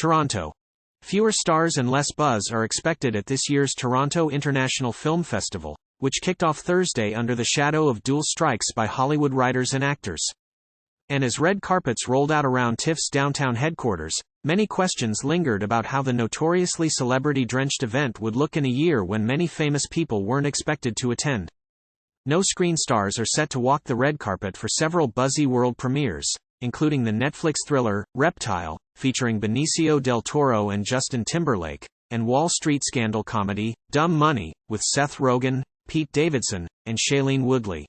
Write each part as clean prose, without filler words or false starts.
Toronto. Fewer stars and less buzz are expected at this year's Toronto International Film Festival, which kicked off Thursday under the shadow of dual strikes by Hollywood writers and actors. And as red carpets rolled out around TIFF's downtown headquarters, many questions lingered about how the notoriously celebrity-drenched event would look in a year when many famous people weren't expected to attend. No screen stars are set to walk the red carpet for several buzzy world premieres, including the Netflix thriller, Reptile, featuring Benicio del Toro and Justin Timberlake, and Wall Street scandal comedy, Dumb Money, with Seth Rogen, Pete Davidson, and Shailene Woodley.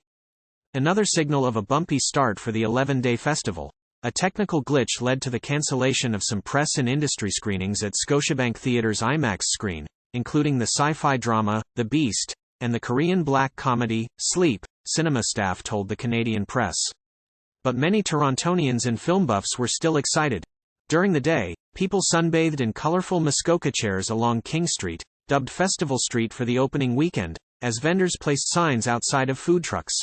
Another signal of a bumpy start for the 11-day festival. A technical glitch led to the cancellation of some press and industry screenings at Scotiabank Theatre's Imax screen, including the sci-fi drama, The Beast, and the Korean black comedy, Sleep, cinema staff told the Canadian press. But many Torontonians and film buffs were still excited. During the day, people sunbathed in colorful Muskoka chairs along King Street, dubbed Festival Street for the opening weekend, as vendors placed signs outside of food trucks.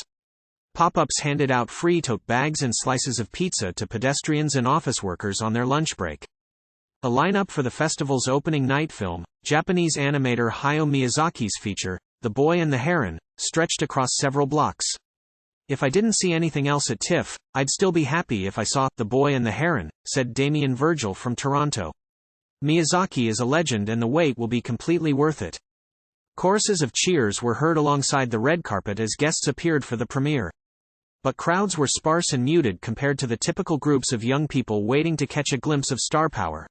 Pop-ups handed out free tote bags and slices of pizza to pedestrians and office workers on their lunch break. A lineup for the festival's opening night film, Japanese animator Hayao Miyazaki's feature, The Boy and the Heron, stretched across several blocks. "If I didn't see anything else at TIFF, I'd still be happy if I saw The Boy and the Heron," said Damien Virgil from Toronto. "Miyazaki is a legend and the wait will be completely worth it." Choruses of cheers were heard alongside the red carpet as guests appeared for the premiere. But crowds were sparse and muted compared to the typical groups of young people waiting to catch a glimpse of star power.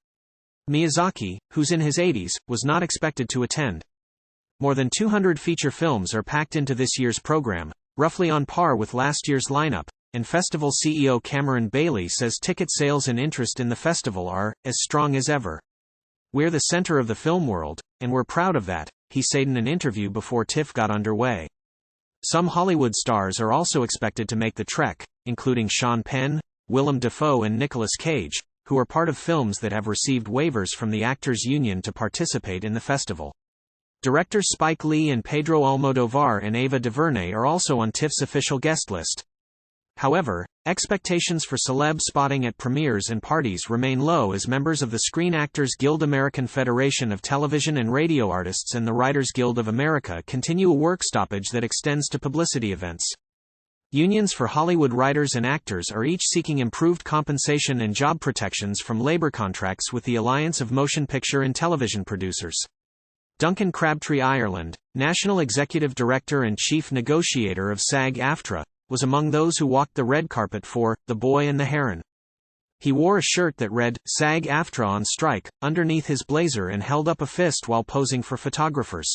Miyazaki, who's in his 80s, was not expected to attend. More than 200 feature films are packed into this year's program, roughly on par with last year's lineup, and festival CEO Cameron Bailey says ticket sales and interest in the festival are as strong as ever. "We're the center of the film world, and we're proud of that," he said in an interview before TIFF got underway. Some Hollywood stars are also expected to make the trek, including Sean Penn, Willem Dafoe and Nicolas Cage, who are part of films that have received waivers from the Actors Union to participate in the festival. Directors Spike Lee and Pedro Almodovar and Ava DuVernay are also on TIFF's official guest list. However, expectations for celeb spotting at premieres and parties remain low as members of the Screen Actors Guild, American Federation of Television and Radio Artists and the Writers Guild of America continue a work stoppage that extends to publicity events. Unions for Hollywood writers and actors are each seeking improved compensation and job protections from labor contracts with the Alliance of Motion Picture and Television Producers. Duncan Crabtree Ireland, National Executive Director and Chief Negotiator of SAG-AFTRA, was among those who walked the red carpet for The Boy and the Heron. He wore a shirt that read, SAG-AFTRA on strike, underneath his blazer and held up a fist while posing for photographers.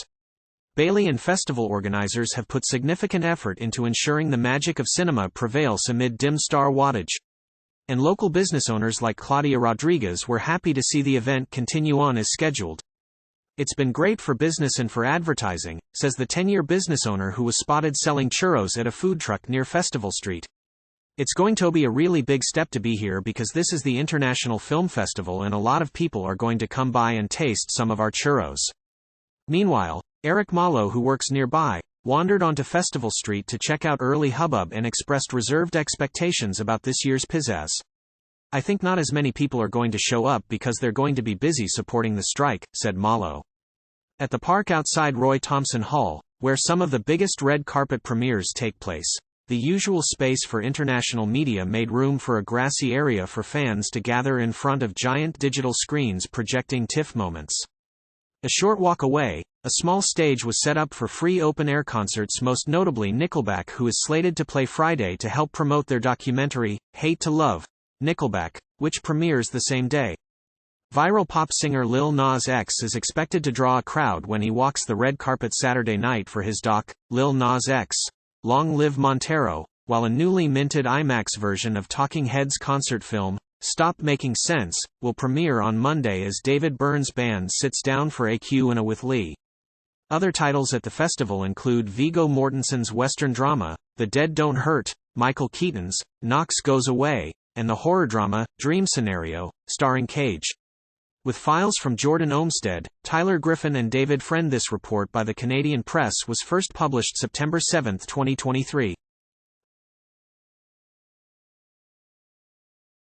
Bailey and festival organizers have put significant effort into ensuring the magic of cinema prevails amid dim star wattage. And local business owners like Claudia Rodriguez were happy to see the event continue on as scheduled. "It's been great for business and for advertising," says the 10-year business owner who was spotted selling churros at a food truck near Festival Street. "It's going to be a really big step to be here because this is the International Film Festival and a lot of people are going to come by and taste some of our churros." Meanwhile, Eric Malo, who works nearby, wandered onto Festival Street to check out early hubbub and expressed reserved expectations about this year's pizzazz. "I think not as many people are going to show up because they're going to be busy supporting the strike," said Malo. At the park outside Roy Thomson Hall, where some of the biggest red carpet premieres take place, the usual space for international media made room for a grassy area for fans to gather in front of giant digital screens projecting TIFF moments. A short walk away, a small stage was set up for free open-air concerts, most notably Nickelback, who is slated to play Friday to help promote their documentary, Hate to Love, Nickelback, which premieres the same day. Viral pop singer Lil Nas X is expected to draw a crowd when he walks the red carpet Saturday night for his doc, Lil Nas X, Long Live Montero, while a newly minted IMAX version of Talking Heads concert film, Stop Making Sense, will premiere on Monday as David Byrne's band sits down for a Q&A with Lee. Other titles at the festival include Viggo Mortensen's Western drama, The Dead Don't Hurt, Michael Keaton's Knox Goes Away, and the horror drama, Dream Scenario, starring Cage. With files from Jordan Olmsted, Tyler Griffin and David Friend. This report by the Canadian Press was first published September 7, 2023.